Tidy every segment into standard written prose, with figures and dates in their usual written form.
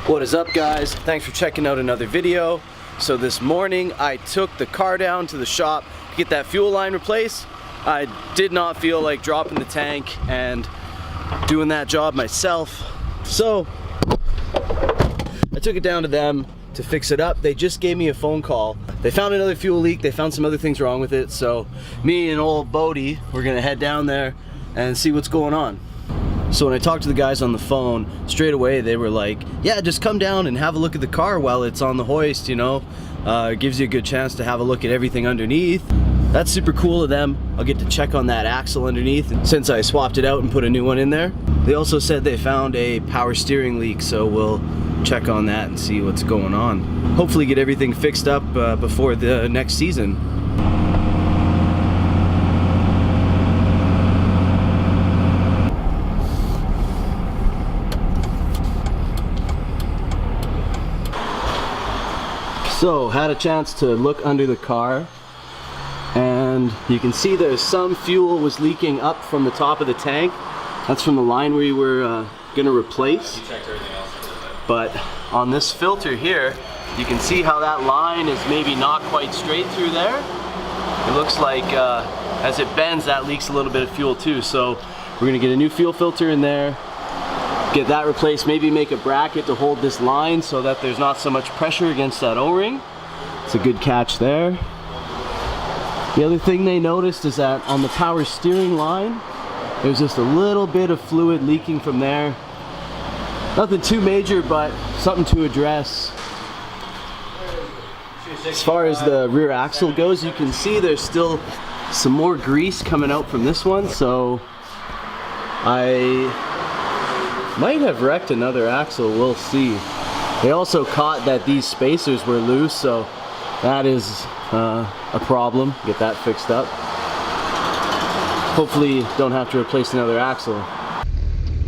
What is up, guys? Thanks for checking out another video. So this morning I took the car down to the shop to get that fuel line replaced. I did not feel like dropping the tank and doing that job myself, so I took it down to them to fix it up. They just gave me a phone call. They found another fuel leak, they found some other things wrong with it, so me and old Bodie, we're gonna head down there and see what's going on. So when I talked to the guys on the phone, straight away they were like, yeah, just come down and have a look at the car while it's on the hoist, you know. It gives you a good chance to have a look at everything underneath. That's super cool of them. I'll get to check on that axle underneath since I swapped it out and put a new one in there. They also said they found a power steering leak, so we'll check on that and see what's going on. Hopefully get everything fixed up before the next season. So, had a chance to look under the car, and you can see there's some fuel was leaking up from the top of the tank. That's from the line we were gonna replace. But on this filter here, you can see how that line is maybe not quite straight through there. It looks like as it bends, that leaks a little bit of fuel too. So we're gonna get a new fuel filter in there, get that replaced, maybe make a bracket to hold this line so that there's not so much pressure against that O-ring. It's a good catch there. The other thing they noticed is that on the power steering line, there's just a little bit of fluid leaking from there. Nothing too major, but something to address. As far as the rear axle goes, you can see there's still some more grease coming out from this one, so I might have wrecked another axle, we'll see. They also caught that these spacers were loose, so that is a problem. Get that fixed up. Hopefully don't have to replace another axle.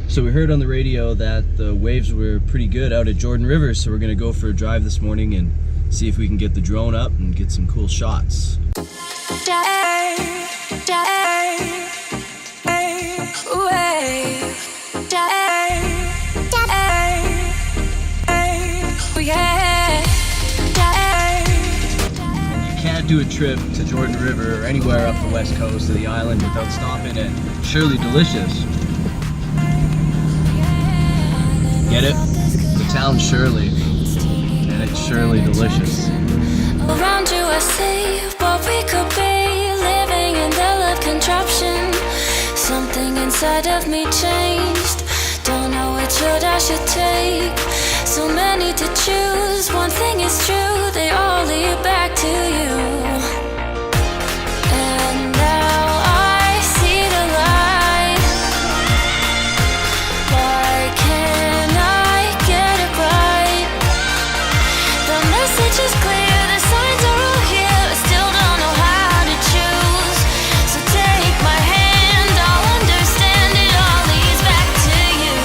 So we heard on the radio that the waves were pretty good out at Jordan River, so we're gonna go for a drive this morning and see if we can get the drone up and get some cool shots. Do a trip to Jordan River or anywhere up the west coast of the island without stopping at Shirley Delicious. Get it? The town's Shirley, and it's Shirley Delicious. Around you I see what we could be, living in the love contraption. Something inside of me changed, don't know which road I should take. So many to choose, one thing is true, they all lead back to you. And now I see the light. Why can't I get it right? The message is clear, the signs are all here, I still don't know how to choose. So take my hand, I'll understand, it all leads back to you.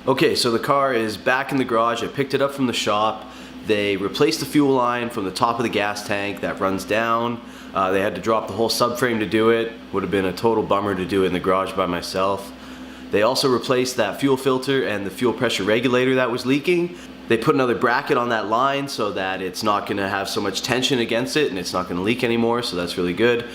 Okay, so the car is back in the garage. I picked it up from the shop. They replaced the fuel line from the top of the gas tank that runs down. They had to drop the whole subframe to do it. Would have been a total bummer to do it in the garage by myself. They also replaced that fuel filter and the fuel pressure regulator that was leaking. They put another bracket on that line so that it's not going to have so much tension against it and it's not going to leak anymore, so that's really good.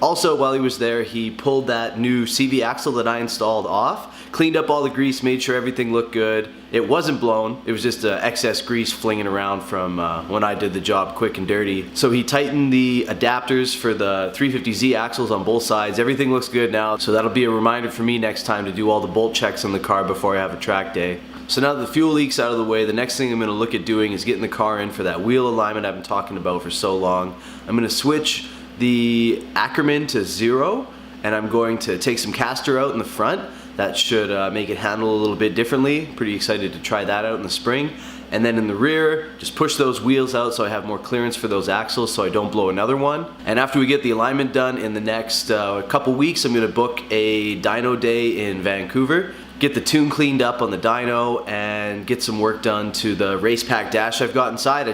Also, while he was there, he pulled that new CV axle that I installed off, cleaned up all the grease, made sure everything looked good. It wasn't blown, it was just excess grease flinging around from when I did the job quick and dirty. So he tightened the adapters for the 350Z axles on both sides. Everything looks good now, so that'll be a reminder for me next time to do all the bolt checks on the car before I have a track day. So now that the fuel leak's out of the way, the next thing I'm going to look at doing is getting the car in for that wheel alignment I've been talking about for so long. I'm going to switch the Ackerman to 0, and I'm going to take some caster out in the front. That should make it handle a little bit differently. Pretty excited to try that out in the spring. And then in the rear, just push those wheels out so I have more clearance for those axles so I don't blow another one. And after we get the alignment done in the next couple weeks, I'm going to book a dyno day in Vancouver, get the tune cleaned up on the dyno, and get some work done to the race pack dash I've got inside.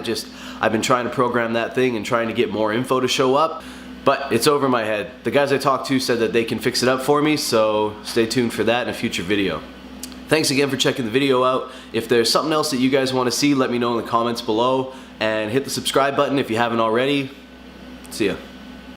I've been trying to program that thing and trying to get more info to show up, but it's over my head. The guys I talked to said that they can fix it up for me, so stay tuned for that in a future video. Thanks again for checking the video out. If there's something else that you guys want to see, let me know in the comments below, and hit the subscribe button if you haven't already. See ya.